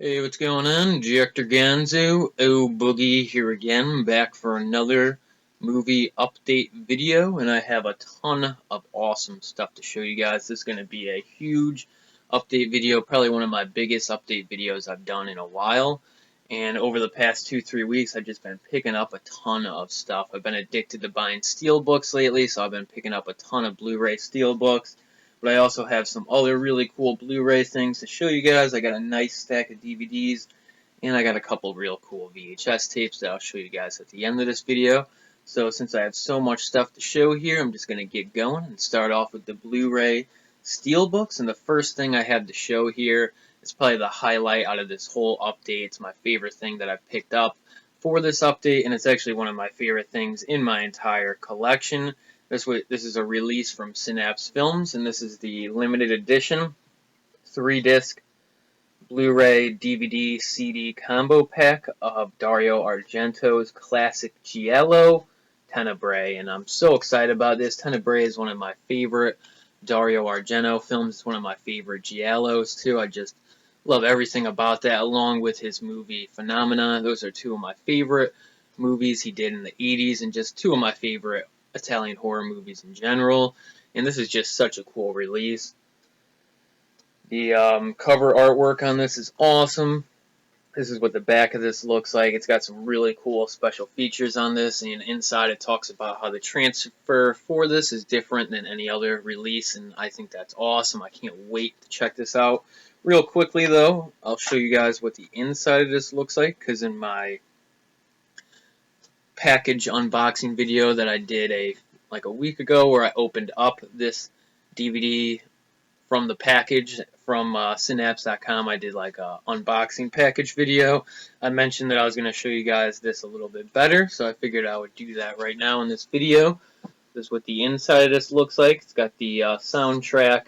Hey, what's going on? Director Ganzo, Boogie here again, back for another movie update video, and I have a ton of awesome stuff to show you guys. This is going to be a huge update video, probably one of my biggest update videos I've done in a while, and over the past 2-3 weeks I've just been picking up a ton of stuff. I've been addicted to buying steelbooks lately, so I've been picking up a ton of Blu-ray steelbooks. But I also have some other really cool Blu-ray things to show you guys. I got a nice stack of DVDs, and I got a couple real cool VHS tapes that I'll show you guys at the end of this video. So since I have so much stuff to show here, I'm just going to get going and start off with the Blu-ray steelbooks. And the first thing I have to show here is probably the highlight out of this whole update. It's my favorite thing that I've picked up for this update, and it's actually one of my favorite things in my entire collection. This is a release from Synapse Films, and this is the limited edition 3-disc Blu-ray DVD CD combo pack of Dario Argento's classic Giallo Tenebrae, and I'm so excited about this. Tenebrae is one of my favorite Dario Argento films. It's one of my favorite Giallos too. I just love everything about that, along with his movie Phenomena. Those are two of my favorite movies he did in the 80s, and just two of my favorite Italian horror movies in general, and this is just such a cool release. The cover artwork on this is awesome. This is what the back of this looks like. It's got some really cool special features on this, and inside it talks about how the transfer for this is different than any other release, and I think that's awesome. I can't wait to check this out. Real quickly though, I'll show you guys what the inside of this looks like, because in my package unboxing video that I did like a week ago, where I opened up this DVD from the package from Synapse.com. I did like a unboxing package video. I mentioned that I was going to show you guys this a little bit better, so I figured I would do that right now in this video. This is what the inside of this looks like. It's got the soundtrack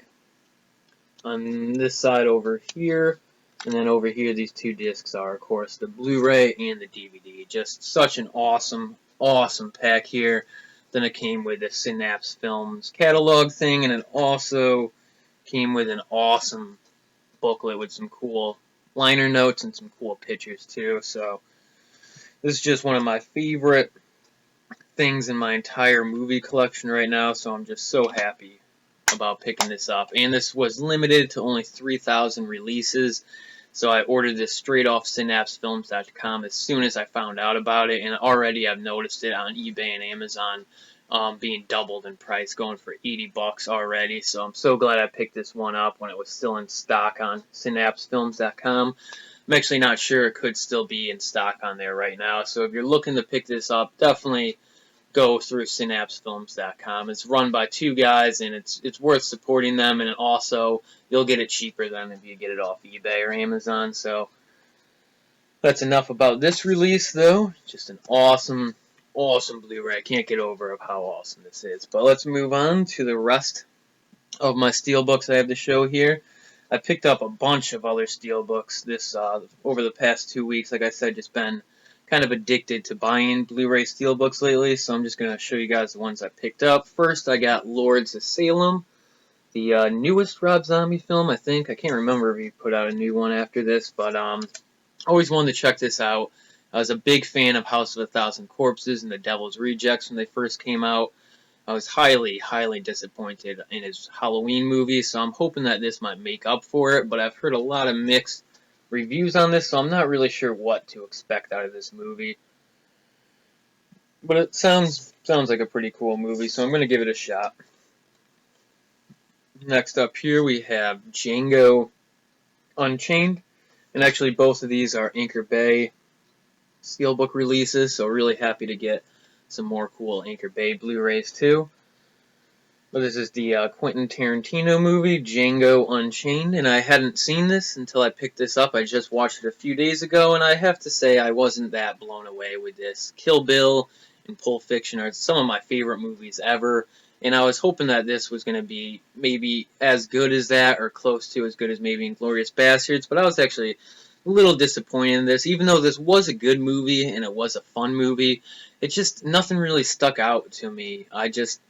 on this side over here. And then over here, these two discs are, of course, the Blu-ray and the DVD. Just such an awesome, awesome pack here. Then it came with the Synapse Films catalog thing, and it also came with an awesome booklet with some cool liner notes and some cool pictures, too. So this is just one of my favorite things in my entire movie collection right now, so I'm just so happy about picking this up. And this was limited to only 3,000 releases. So I ordered this straight off synapsefilms.com as soon as I found out about it, and already I've noticed it on eBay and Amazon being doubled in price, going for 80 bucks already. So I'm so glad I picked this one up when it was still in stock on synapsefilms.com. I'm actually not sure it could still be in stock on there right now. So if you're looking to pick this up, definitely go through synapsefilms.com. It's run by two guys, and it's worth supporting them, and also you'll get it cheaper than if you get it off eBay or Amazon. So that's enough about this release, though. Just an awesome, awesome Blu-ray. I can't get over how awesome this is. But let's move on to the rest of my steelbooks I have to show here. I picked up a bunch of other steelbooks this over the past 2 weeks. Like I said, just been kind of addicted to buying Blu-ray steelbooks lately, so I'm just going to show you guys the ones I picked up. First, I got Lords of Salem, the newest Rob Zombie film, I think. I can't remember if he put out a new one after this, but always wanted to check this out. I was a big fan of House of a Thousand Corpses and The Devil's Rejects when they first came out. I was highly, highly disappointed in his Halloween movie, so I'm hoping that this might make up for it, but I've heard a lot of mixed reviews on this, so I'm not really sure what to expect out of this movie. But it sounds like a pretty cool movie, so I'm going to give it a shot. Next up here we have Django Unchained, and actually both of these are Anchor Bay steelbook releases, so really happy to get some more cool Anchor Bay Blu-rays too. But this is the Quentin Tarantino movie, Django Unchained, and I hadn't seen this until I picked this up. I just watched it a few days ago, and I have to say I wasn't that blown away with this. Kill Bill and Pulp Fiction are some of my favorite movies ever, and I was hoping that this was going to be maybe as good as that, or close to as good as maybe Inglourious Basterds, but I was actually a little disappointed in this. Even though this was a good movie and it was a fun movie, it just, nothing really stuck out to me. I just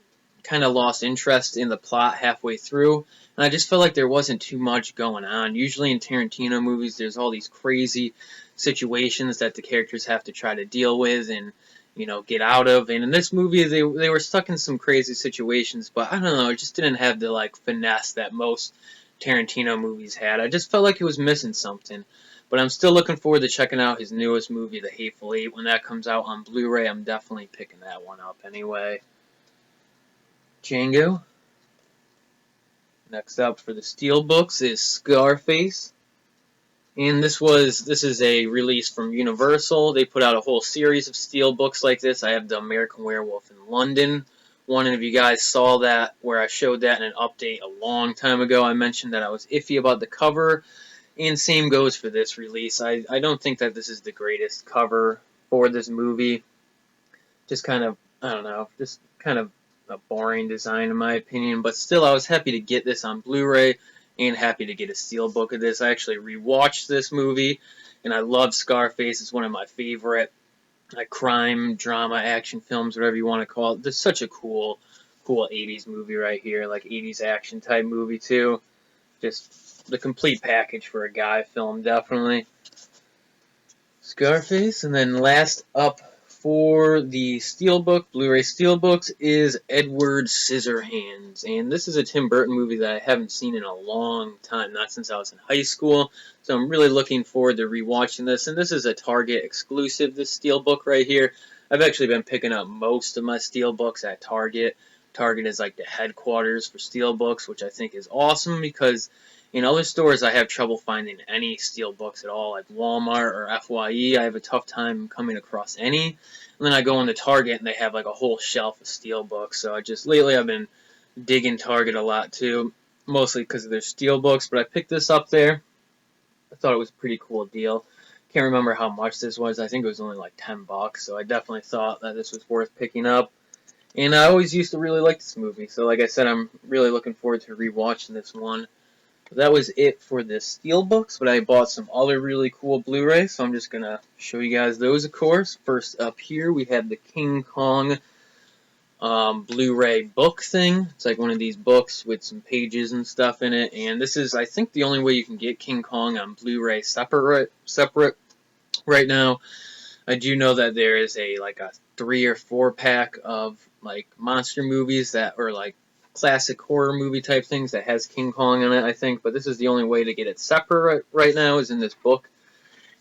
kind of lost interest in the plot halfway through, and I just felt like there wasn't too much going on. Usually in Tarantino movies, there's all these crazy situations that the characters have to try to deal with and, you know, get out of. And in this movie, they were stuck in some crazy situations, but I don't know, it just didn't have the like finesse that most Tarantino movies had. I just felt like it was missing something. But I'm still looking forward to checking out his newest movie, The Hateful Eight. When that comes out on Blu-ray, I'm definitely picking that one up anyway. Django. Next up for the Steelbooks is Scarface. And this is a release from Universal. They put out a whole series of Steelbooks like this. I have the American Werewolf in London one, and if you guys saw that, where I showed that in an update a long time ago, I mentioned that I was iffy about the cover. And same goes for this release. I don't think that this is the greatest cover for this movie. Just kind of, I don't know, just kind of a boring design in my opinion. But still, I was happy to get this on Blu-ray and happy to get a steelbook of this. I actually rewatched this movie, and I love Scarface. It's one of my favorite like crime, drama, action films, whatever you want to call it. This is such a cool 80s movie right here, like 80s action type movie too. Just the complete package for a guy film, definitely. Scarface, and then last up for the Steelbook, Blu-ray Steelbooks, is Edward Scissorhands. And this is a Tim Burton movie that I haven't seen in a long time, not since I was in high school. So I'm really looking forward to rewatching this. And this is a Target exclusive, this Steelbook right here. I've actually been picking up most of my Steelbooks at Target. Target is like the headquarters for Steelbooks, which I think is awesome because in other stores I have trouble finding any Steelbooks at all, like Walmart or FYE. I have a tough time coming across any. And then I go into Target and they have like a whole shelf of Steelbooks. So lately I've been digging Target a lot too, mostly because of their Steelbooks. But I picked this up there. I thought it was a pretty cool deal. Can't remember how much this was. I think it was only like $10. So I definitely thought that this was worth picking up. And I always used to really like this movie, so like I said, I'm really looking forward to rewatching this one. That was it for the Steelbooks, but I bought some other really cool Blu-rays, so I'm just going to show you guys those, of course. First up here, we have the King Kong Blu-ray book thing. It's like one of these books with some pages and stuff in it, and this is, I think, the only way you can get King Kong on Blu-ray separate right now. I do know that there is a 3 or 4 pack of like monster movies that are like classic horror movie type things that has King Kong in it, I think, but this is the only way to get it separate right now is in this book.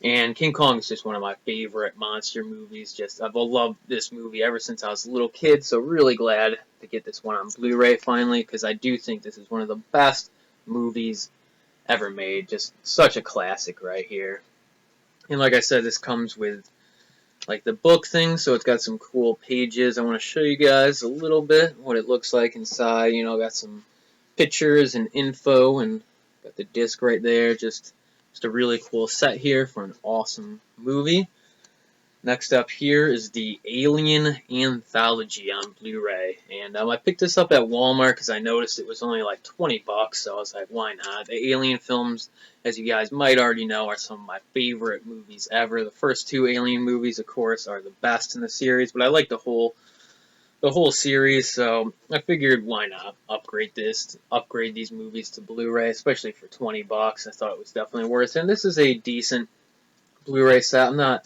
And King Kong is just one of my favorite monster movies. I've loved this movie ever since I was a little kid, so really glad to get this one on Blu-ray finally, because I do think this is one of the best movies ever made. Just such a classic right here. And like I said, this comes with like the book thing, so it's got some cool pages. I want to show you guys a little bit what it looks like inside. You know, got some pictures and info, and got the disc right there. Just a really cool set here for an awesome movie. Next up here is the Alien Anthology on Blu-ray, and I picked this up at Walmart because I noticed it was only like $20, so I was like, why not? The Alien films, as you guys might already know, are some of my favorite movies ever. The first 2 Alien movies, of course, are the best in the series, but I like the whole series, so I figured why not upgrade these movies to Blu-ray, especially for $20. I thought it was definitely worth it. And this is a decent Blu-ray set. I'm not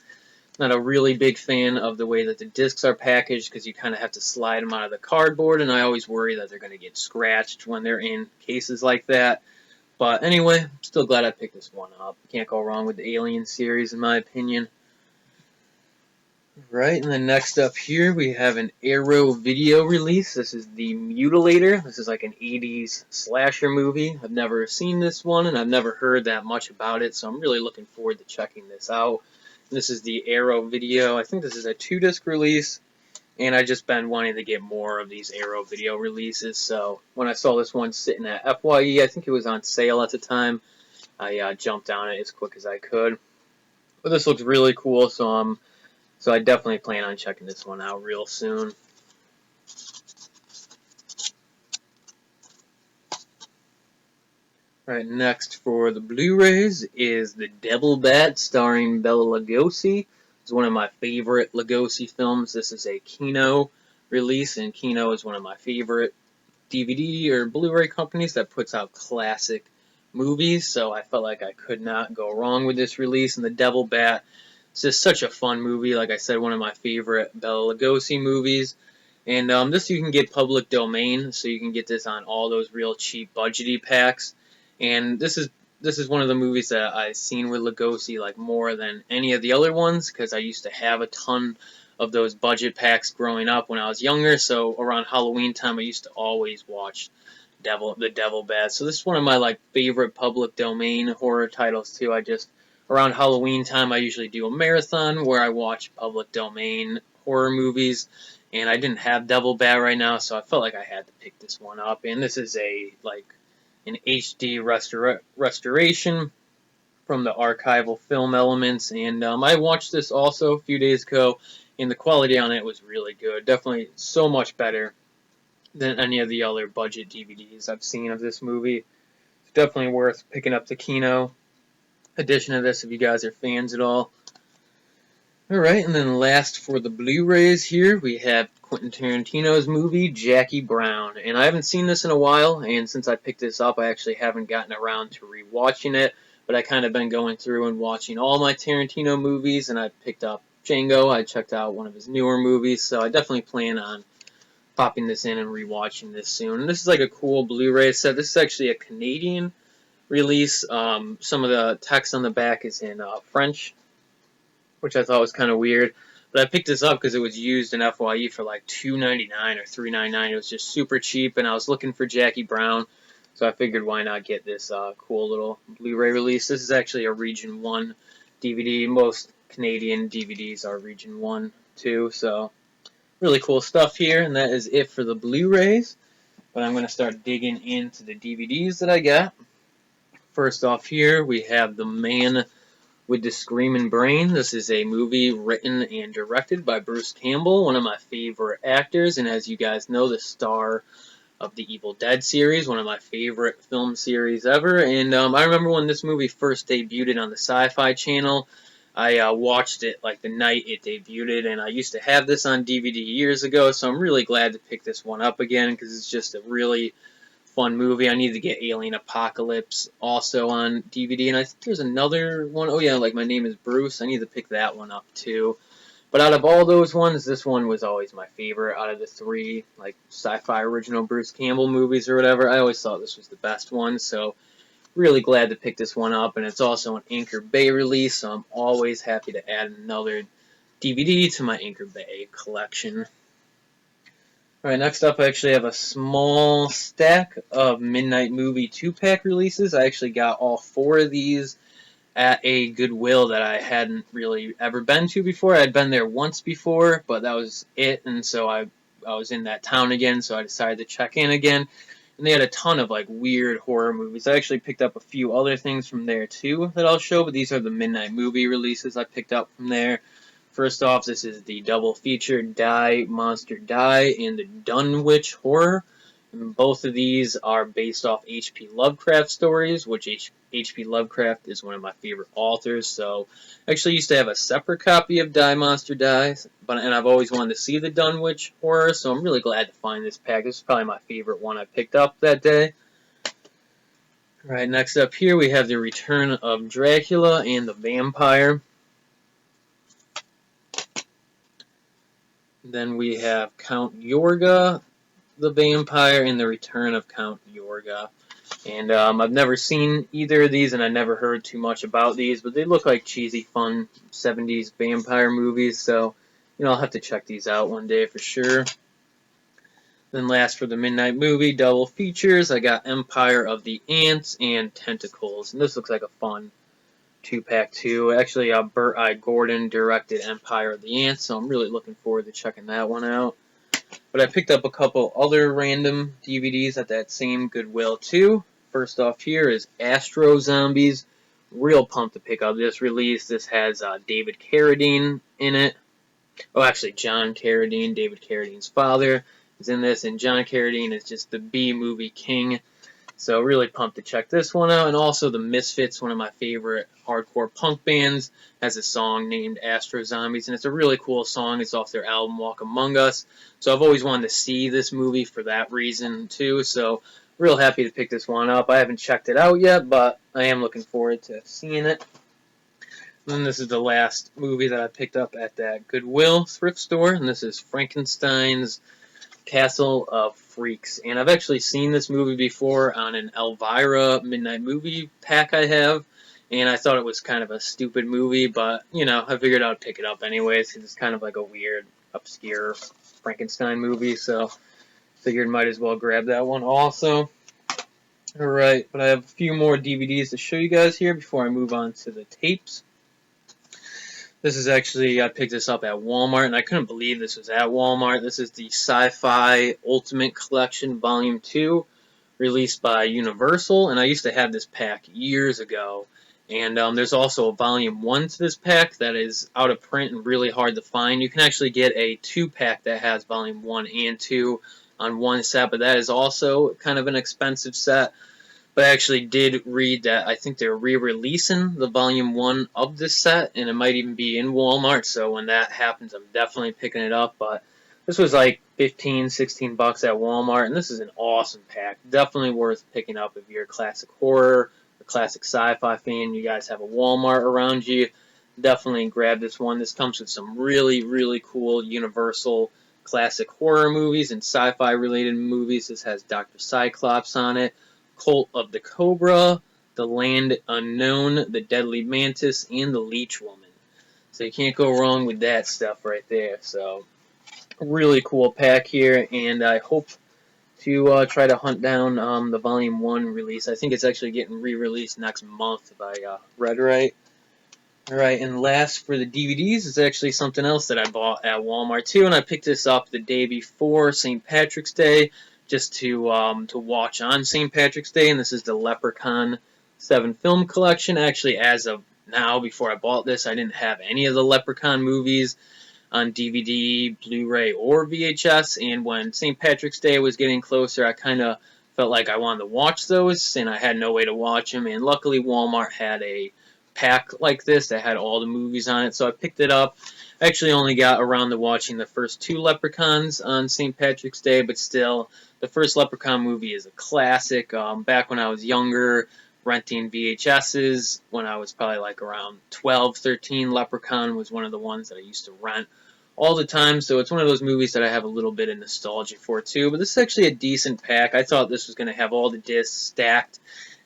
a really big fan of the way that the discs are packaged because you kind of have to slide them out of the cardboard, and I always worry that they're going to get scratched when they're in cases like that. But anyway, I'm still glad I picked this one up. Can't go wrong with the Alien series, in my opinion. Right, and then next up here we have an Arrow video release. This is The Mutilator. This is like an 80s slasher movie. I've never seen this one, and I've never heard that much about it, so I'm really looking forward to checking this out. This is the Arrow video. I think this is a 2-disc release, and I've just been wanting to get more of these Arrow video releases. So when I saw this one sitting at FYE, I think it was on sale at the time, I jumped on it as quick as I could. But this looks really cool, so I definitely plan on checking this one out real soon. Right, next for the Blu-rays is The Devil Bat, starring Bela Lugosi. It's one of my favorite Lugosi films. This is a Kino release, and Kino is one of my favorite DVD or Blu-ray companies that puts out classic movies, so I felt like I could not go wrong with this release. And The Devil Bat, it's just such a fun movie. Like I said, one of my favorite Bela Lugosi movies. And this you can get public domain, so you can get this on all those real cheap budgety packs. And this is one of the movies that I've seen with Lugosi like more than any of the other ones, because I used to have a ton of those budget packs growing up when I was younger. So around Halloween time, I used to always watch The Devil Bat. So this is one of my like favorite public domain horror titles too. Around Halloween time, I usually do a marathon where I watch public domain horror movies. And I didn't have Devil Bat right now, so I felt like I had to pick this one up. And this is an HD restoration from the archival film elements. And I watched this also a few days ago, and the quality on it was really good. Definitely so much better than any of the other budget DVDs I've seen of this movie. It's definitely worth picking up the Kino edition of this if you guys are fans at all. Alright, and then last for the Blu-rays here, we have Quentin Tarantino's movie, Jackie Brown. And I haven't seen this in a while, and since I picked this up, I actually haven't gotten around to rewatching it. But I kind of been going through and watching all my Tarantino movies, and I picked up Django. I checked out one of his newer movies, so I definitely plan on popping this in and rewatching this soon. And this is like a cool Blu-ray set. This is actually a Canadian release. Some of the text on the back is in French, which I thought was kind of weird. But I picked this up because it was used in FYE for like $2.99 or $3.99. It was just super cheap, and I was looking for Jackie Brown, so I figured why not get this cool little Blu-ray release. This is actually a Region 1 DVD. Most Canadian DVDs are Region 1 too, so really cool stuff here, and that is it for the Blu-rays. But I'm going to start digging into the DVDs that I got. First off here, we have The Man with the Screaming Brain. This is a movie written and directed by Bruce Campbell, one of my favorite actors, and as you guys know, the star of the Evil Dead series, one of my favorite film series ever. And I remember when this movie first debuted on the Sci-Fi Channel, I watched it like the night it debuted, and I used to have this on DVD years ago, so I'm really glad to pick this one up again, because it's just a really fun movie. I need to get Alien Apocalypse also on DVD, and I think there's another one. Oh yeah, like My Name is Bruce. I need to pick that one up too. But out of all those ones, this one was always my favorite out of the three like sci-fi original Bruce Campbell movies or whatever. I always thought this was the best one, so really glad to pick this one up. And it's also an Anchor Bay release, so I'm always happy to add another DVD to my Anchor Bay collection. Alright, next up I actually have a small stack of Midnight Movie 2-pack releases. I actually got all 4 of these at a Goodwill that I hadn't really ever been to before. I'd been there once before, but that was it, and so I was in that town again, so I decided to check in again. And they had a ton of like weird horror movies. I actually picked up a few other things from there too that I'll show, but these are the Midnight Movie releases I picked up from there. First off, this is the double feature Die, Monster Die, and the Dunwich Horror. And both of these are based off H.P. Lovecraft stories, which H.P. Lovecraft is one of my favorite authors. So I actually used to have a separate copy of Die, Monster Die, and I've always wanted to see the Dunwich Horror, so I'm really glad to find this pack. This is probably my favorite one I picked up that day. Alright, next up here we have The Return of Dracula and the Vampire. Then we have Count Yorga, the Vampire, and the Return of Count Yorga. And I've never seen either of these, and I never heard too much about these, but they look like cheesy, fun 70s vampire movies, so I'll have to check these out one day for sure. Then last for the Midnight Movie double features, I got Empire of the Ants and Tentacles, and this looks like a fun 2-pack too. Actually, Burt I. Gordon directed Empire of the Ants, so I'm really looking forward to checking that one out. But I picked up a couple other random DVDs at that same Goodwill too. First off here is Astro Zombies. Real pumped to pick up this release. This has David Carradine in it. Oh, actually John Carradine, David Carradine's father, is in this, and John Carradine is just the B-movie king. So really pumped to check this one out. And also the Misfits, one of my favorite hardcore punk bands, has a song named Astro Zombies, and it's a really cool song. It's off their album Walk Among Us. So I've always wanted to see this movie for that reason too. So real happy to pick this one up. I haven't checked it out yet, but I am looking forward to seeing it. And then this is the last movie that I picked up at that Goodwill thrift store, and this is Frankenstein's Castle of Freaks. And I've actually seen this movie before on an Elvira Midnight Movie pack I have, and I thought it was kind of a stupid movie, but, you know, I figured I'd pick it up anyways, because it's kind of like a weird, obscure Frankenstein movie, so figured might as well grab that one also. Alright, but I have a few more DVDs to show you guys here before I move on to the tapes. This is actually, I picked this up at Walmart, and I couldn't believe this was at Walmart. This is the Sci-Fi Ultimate Collection Volume 2, released by Universal, and I used to have this pack years ago. And there's also a Volume 1 to this pack that is out of print and really hard to find. You can actually get a 2-pack that has Volume 1 and 2 on one set, but that is also kind of an expensive set. But I actually did read that I think they're re-releasing the Volume 1 of this set, and it might even be in Walmart, so when that happens, I'm definitely picking it up. But this was like 15, 16 bucks at Walmart, and this is an awesome pack. Definitely worth picking up if you're a classic horror or classic sci-fi fan. You guys have a Walmart around you, definitely grab this one. This comes with some really, really cool Universal classic horror movies and sci-fi related movies. This has Dr. Cyclops on it, Cult of the Cobra, The Land Unknown, The Deadly Mantis, and The Leech Woman. So you can't go wrong with that stuff right there. So really cool pack here, and I hope to try to hunt down the Volume 1 release. I think it's actually getting re-released next month if I read right. Alright, and last for the DVDs is actually something else that I bought at Walmart too, and I picked this up the day before St. Patrick's Day, just to watch on St. Patrick's Day, and this is the Leprechaun 7 film collection. Actually, as of now, before I bought this, I didn't have any of the Leprechaun movies on DVD, Blu-ray, or VHS, and when St. Patrick's Day was getting closer, I kind of felt like I wanted to watch those, and I had no way to watch them, and luckily Walmart had a pack like this that had all the movies on it, so I picked it up. I actually only got around to watching the first 2 Leprechauns on St. Patrick's Day, but still, the first Leprechaun movie is a classic. Back when I was younger, renting VHSs, when I was probably like around 12, 13, Leprechaun was one of the ones that I used to rent all the time, so it's one of those movies that I have a little bit of nostalgia for too, but this is actually a decent pack. I thought this was going to have all the discs stacked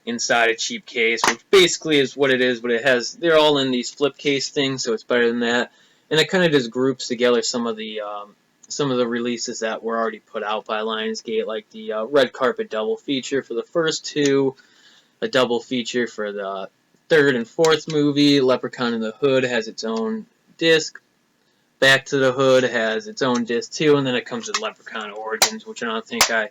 inside a cheap case, which basically is what it is, but it has, they're all in these flip case things, so it's better than that. And it kind of just groups together some of the releases that were already put out by Lionsgate, like the red carpet double feature for the first 2, a double feature for the 3rd and 4th movie. Leprechaun in the Hood has its own disc. Back to the Hood has its own disc too, and then it comes with Leprechaun Origins, which I don't think I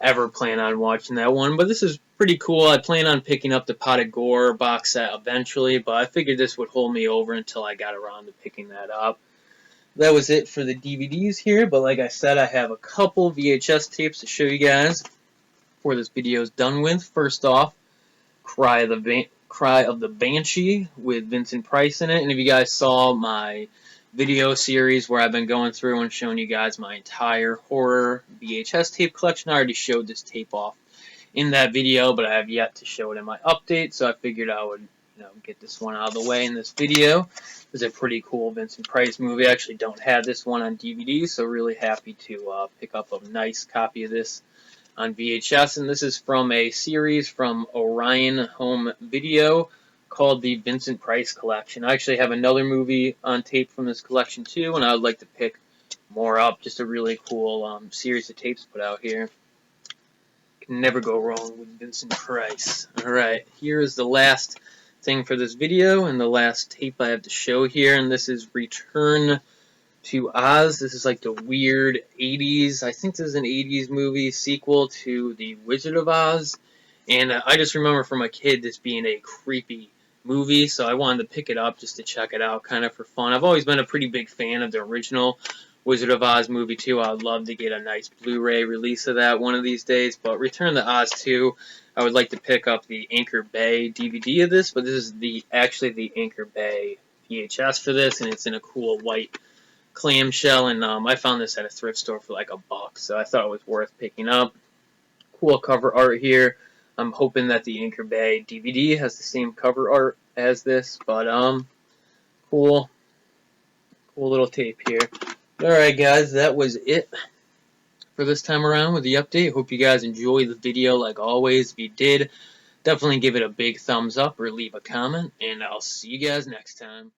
ever plan on watching that one, but this is pretty cool. I plan on picking up the Pot of Gore box set eventually, but I figured this would hold me over until I got around to picking that up. That was it for the DVDs here, but like I said, I have a couple VHS tapes to show you guys before this video is done with. First off, Cry of the Banshee with Vincent Price in it, and if you guys saw my video series where I've been going through and showing you guys my entire horror VHS tape collection, I already showed this tape off in that video, but I have yet to show it in my update, so I figured I would get this one out of the way in this video. It's a pretty cool Vincent Price movie. I actually don't have this one on DVD, so really happy to pick up a nice copy of this on VHS, and this is from a series from Orion Home Video called the Vincent Price Collection. I actually have another movie on tape from this collection too, and I would like to pick more up. Just a really cool series of tapes put out here. Can never go wrong with Vincent Price. Alright, here is the last thing for this video, and the last tape I have to show here, and this is Return to Oz. This is like the weird 80s, I think this is an 80s movie sequel to The Wizard of Oz, and I just remember from a kid this being a creepy movie, so I wanted to pick it up just to check it out kind of for fun. I've always been a pretty big fan of the original Wizard of Oz movie too. I would love to get a nice Blu-ray release of that one of these days, but Return to Oz 2, I would like to pick up the Anchor Bay DVD of this, but this is actually the Anchor Bay VHS for this, and it's in a cool white clamshell, and I found this at a thrift store for like $1, so I thought it was worth picking up. Cool cover art here. I'm hoping that the Anchor Bay DVD has the same cover art as this, but cool little tape here. Alright guys, that was it for this time around with the update. Hope you guys enjoyed the video like always. If you did, definitely give it a big thumbs up or leave a comment, and I'll see you guys next time.